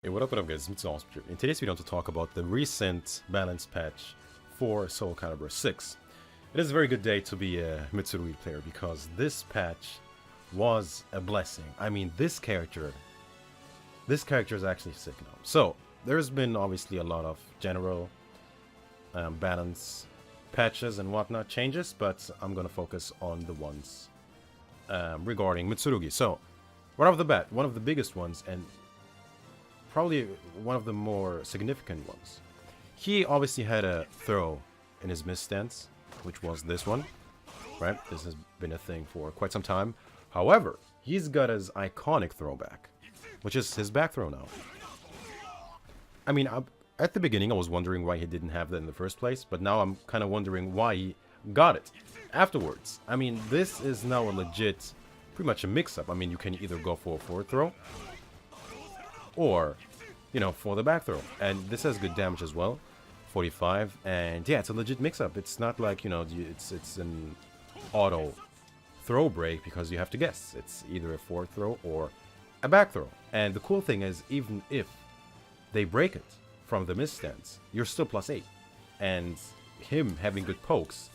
Hey, what up, guys? It's Mitsurugi. In today's video, I want to talk about the recent balance patch for Soul Calibur 6. It is a very good day to be a Mitsurugi player because this patch was a blessing. I mean, this character is actually sick now. So, there's been obviously a lot of general balance patches and whatnot changes, but I'm gonna focus on the ones regarding Mitsurugi. So, right off the bat, one of the biggest ones, and probably one of the more significant ones. He obviously had a throw in his missed stance, which was this one, right? This has been a thing for quite some time. However, he's got his iconic throwback, which is his back throw now. I mean, at the beginning, I was wondering why he didn't have that in the first place, but now I'm kind of wondering why he got it afterwards. I mean, this is now a legit, pretty much a mix-up. I mean, you can either go for a forward throw, or, you know, for the back throw. And this has good damage as well, 45, and yeah, it's a legit mix-up. It's not like, you know, it's an auto throw break because you have to guess. It's either a forward throw or a back throw. And the cool thing is, even if they break it from the miss stance, you're still +8. And him having good pokes,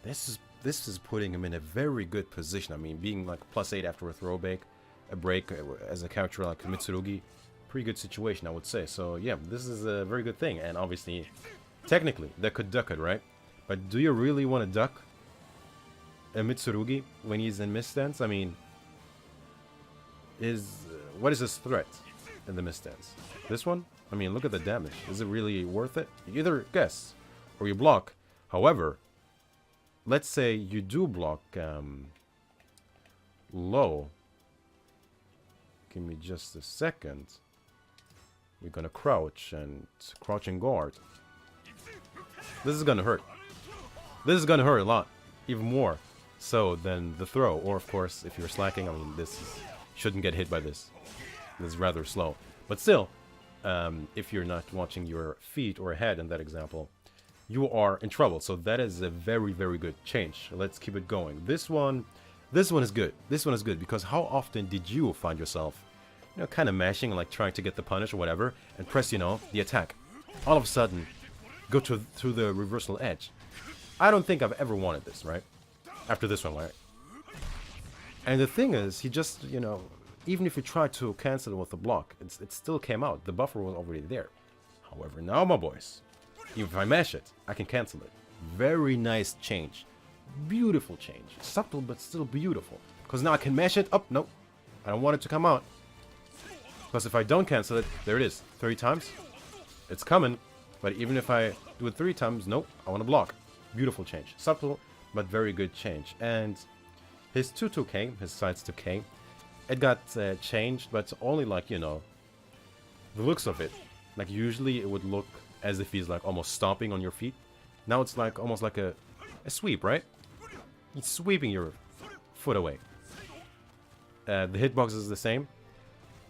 this is putting him in a very good position. I mean, being like +8 after a throw break, as a character like Mitsurugi, pretty good situation, I would say. So yeah, this is a very good thing. And obviously, technically, they could duck it, right? But do you really want to duck a Mitsurugi when he's in miss stance? I mean, what is his threat in the miss stance? This one? I mean, look at the damage. Is it really worth it? You either guess or you block. However, let's say you do block low. Give me just a second. We're gonna crouch and guard. This is gonna hurt. This is gonna hurt a lot, even more so than the throw. Or of course, if you're slacking, I mean, shouldn't get hit by this. This is rather slow, but still, if you're not watching your feet or head in that example, you are in trouble. So that is a very, very good change. Let's keep it going. This one is good. This one is good because how often did you find yourself, you know, kind of mashing, like trying to get the punish or whatever, and press, you know, the attack, all of a sudden go through the reversal edge? I don't think I've ever wanted this, right? After this one, right? And the thing is, he just, you know, even if you tried to cancel it with the block, it still came out. The buffer was already there. However, now, my boys, even if I mash it, I can cancel it. Very nice change. Beautiful change. Subtle, but still beautiful. Because now I can mash it. Oh, no. I don't want it to come out. Because if I don't cancel it, there it is. 30 times. It's coming. But even if I do it 3 times, nope. I want to block. Beautiful change. Subtle, but very good change. And his 2-2K, his sides 2K, it got changed, but only like, you know, the looks of it. Like usually it would look as if he's like almost stomping on your feet. Now it's like almost like a sweep, right? He's sweeping your foot away. The hitbox is the same.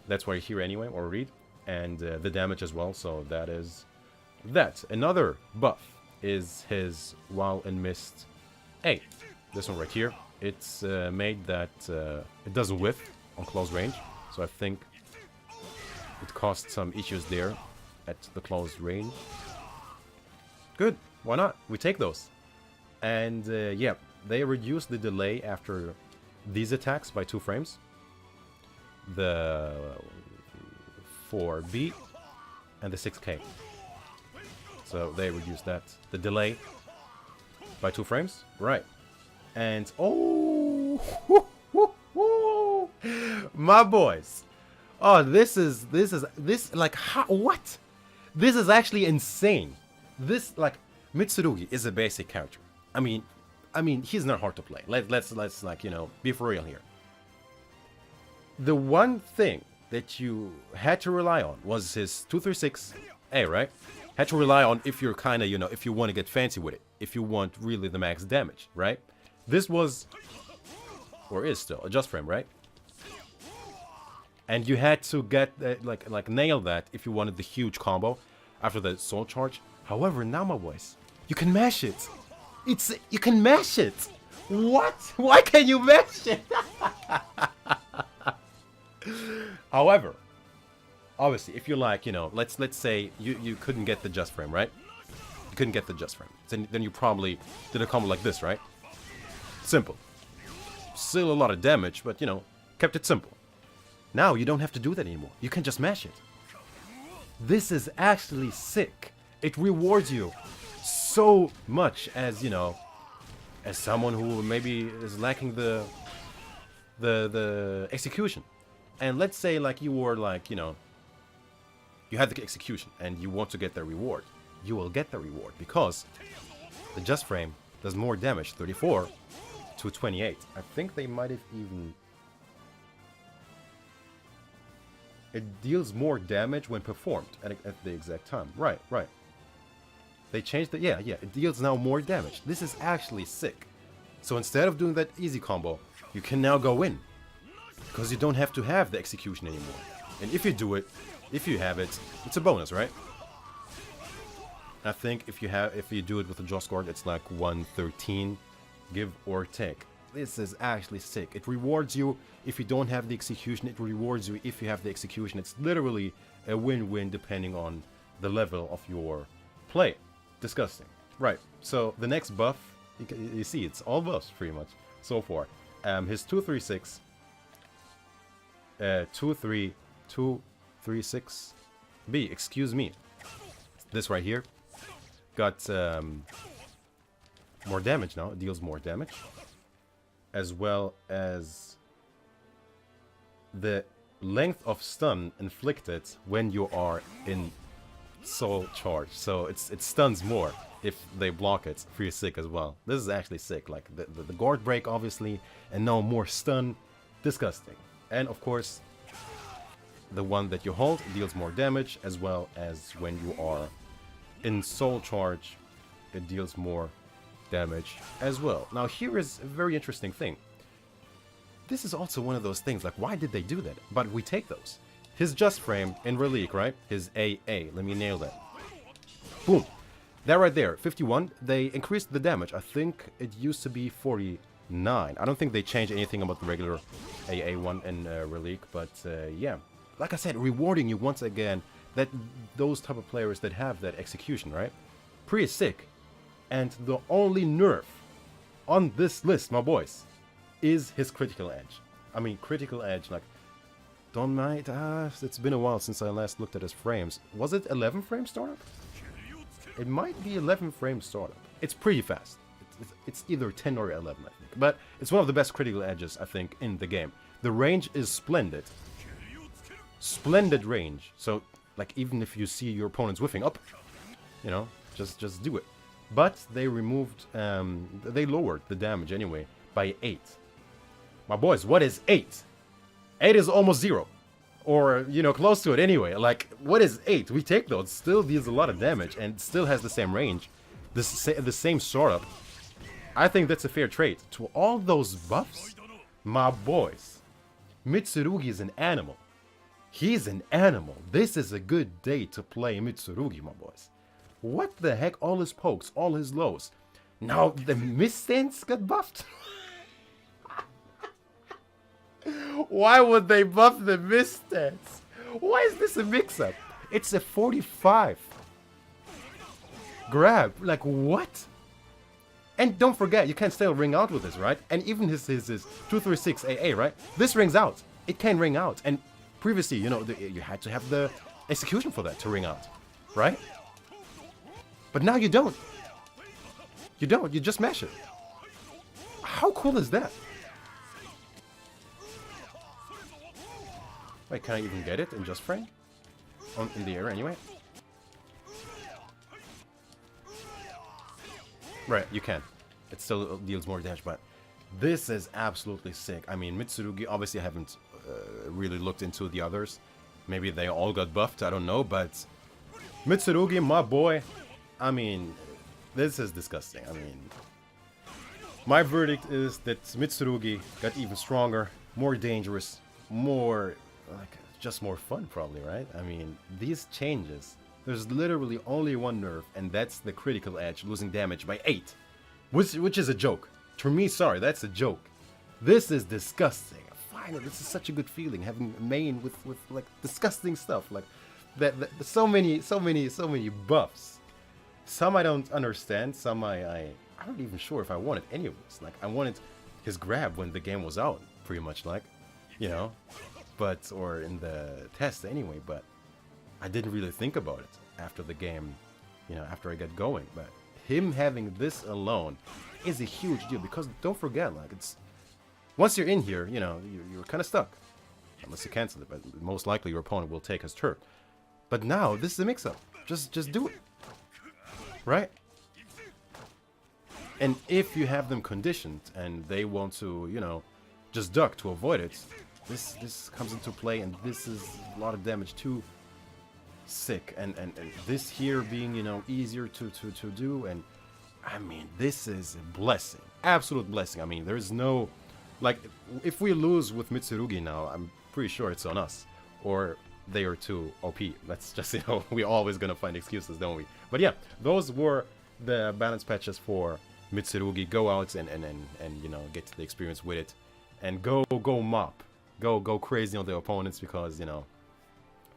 That's why you hear anyway, or read. And the damage as well, so that is that. Another buff is his while in mist A. This one right here. It's made that it doesn't whiff on close range. So I think it caused some issues there at the close range. Good. Why not? We take those. And yeah, they reduce the delay after these attacks by 2 frames. The 4B and the 6K. So they reduce that. The delay by 2 frames. Right. And oh, my boys. Oh, this like what? This is actually insane. This, like, Mitsurugi is a basic character. I mean, he's not hard to play. Let's like, you know, be for real here. The one thing that you had to rely on was his 236A, right? Had to rely on if you're kind of, you know, if you want to get fancy with it, if you want really the max damage, right? This was, or is still, a just frame, right? And you had to get like nail that if you wanted the huge combo after the soul charge. However, now, my boys, you can mash it. You can mash it. What? Why can you mash it? However, Obviously, if you like, you know, let's say you couldn't get the just frame, right? You couldn't get the just frame. Then you probably did a combo like this, right? Simple. Still a lot of damage, but, you know, kept it simple. Now you don't have to do that anymore. You can just mash it. This is actually sick. It rewards you so much as, you know, as someone who maybe is lacking the execution. And let's say like you were like, you know, you had the execution and you want to get the reward. You will get the reward because the just frame does more damage, 34 to 28. I think they might have even... It deals more damage when performed at the exact time. Right. They changed it. Yeah. It deals now more damage. This is actually sick. So instead of doing that easy combo, you can now go in. Because you don't have to have the execution anymore. And if you do it, if you have it, it's a bonus, right? I think if you do it with the Joss Guard, it's like 113, give or take. This is actually sick. It rewards you if you don't have the execution. It rewards you if you have the execution. It's literally a win-win depending on the level of your play. Disgusting. Right. So the next buff, you see, it's all buffs pretty much so far. His 236, 236B. Excuse me. This right here got more damage now. It deals more damage, as well as the length of stun inflicted when you are in soul charge. So it stuns more if they block it. Pretty sick as well. This is actually sick. Like the guard break, obviously, and now more stun. Disgusting. And of course, the one that you hold deals more damage, as well as when you are in soul charge, it deals more damage as well. Now here is a very interesting thing. This is also one of those things, like why did they do that? But we take those. His just frame in Relique, right? His AA. Let me nail that. Boom. That right there, 51. They increased the damage. I think it used to be 49. I don't think they changed anything about the regular AA one in Relique, but yeah. Like I said, rewarding you once again, that those type of players that have that execution, right? Pretty sick. And the only nerf on this list, my boys, is his critical edge. I mean, critical edge, like, don't mind, it's been a while since I last looked at his frames. Was it 11 frame startup? It might be 11 frame startup. It's pretty fast. It's either 10 or 11, I think. But it's one of the best critical edges, I think, in the game. The range is splendid. Splendid range. So, like, even if you see your opponent's whiffing up, you know, just do it. But they removed, they lowered the damage anyway by 8. My boys, what is 8? 8 is almost 0. Or, you know, close to it anyway. Like, what is 8? We take those. Still deals a lot of damage and still has the same range. The same startup. I think that's a fair trade. To all those buffs, my boys, Mitsurugi is an animal. He's an animal. This is a good day to play Mitsurugi, my boys. What the heck? All his pokes, all his lows. Now the misstance got buffed? Why would they buff the misstance? Why is this a mix-up? It's a 45. Grab. Like, what? And don't forget, you can still ring out with this, right? And even his 236 AA, right? This rings out. It can ring out. And previously, you know, you had to have the execution for that to ring out, right? But now you don't. You don't. You just mash it. How cool is that? Wait, can I even get it in just frame? In the air anyway? Right, you can. It still deals more damage, but this is absolutely sick. I mean, Mitsurugi, obviously I haven't really looked into the others. Maybe they all got buffed, I don't know, but Mitsurugi, my boy, I mean, this is disgusting. I mean, my verdict is that Mitsurugi got even stronger, more dangerous, more, like, just more fun probably, right? I mean, these changes, there's literally only one nerf, and that's the critical edge, losing damage by 8. Which is a joke. To me, sorry, that's a joke. This is disgusting. finally, this is such a good feeling having a main with like disgusting stuff like that so many buffs. Some I don't understand, some I'm not even sure if I wanted any of this. Like I wanted his grab when the game was out, pretty much, like, you know, but or in the test anyway, but I didn't really think about it after the game, you know, after I got going. But him having this alone is a huge deal, because don't forget, like, it's once you're in here, you know, you're kind of stuck unless you cancel it, but most likely your opponent will take his turn. But now this is a mix-up. Just do it, right? And if you have them conditioned and they want to, you know, just duck to avoid it, this comes into play, and this is a lot of damage too. Sick. And this here being, you know, easier to do, and I mean, this is a blessing, absolute blessing. I mean, there's no, like, if we lose with Mitsurugi now, I'm pretty sure it's on us, or they are too OP. That's just, you know, we're always gonna find excuses, don't we? But yeah, those were the balance patches for Mitsurugi. Go out and you know, get the experience with it, and go mop, go crazy on the opponents, because, you know,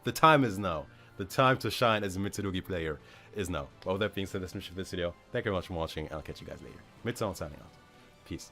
the time is now. The time to shine as a Mitsurugi player is now. Well, with that being said, that's the mission for this video. Thank you very much for watching. I'll catch you guys later. Mitsu signing out. Peace.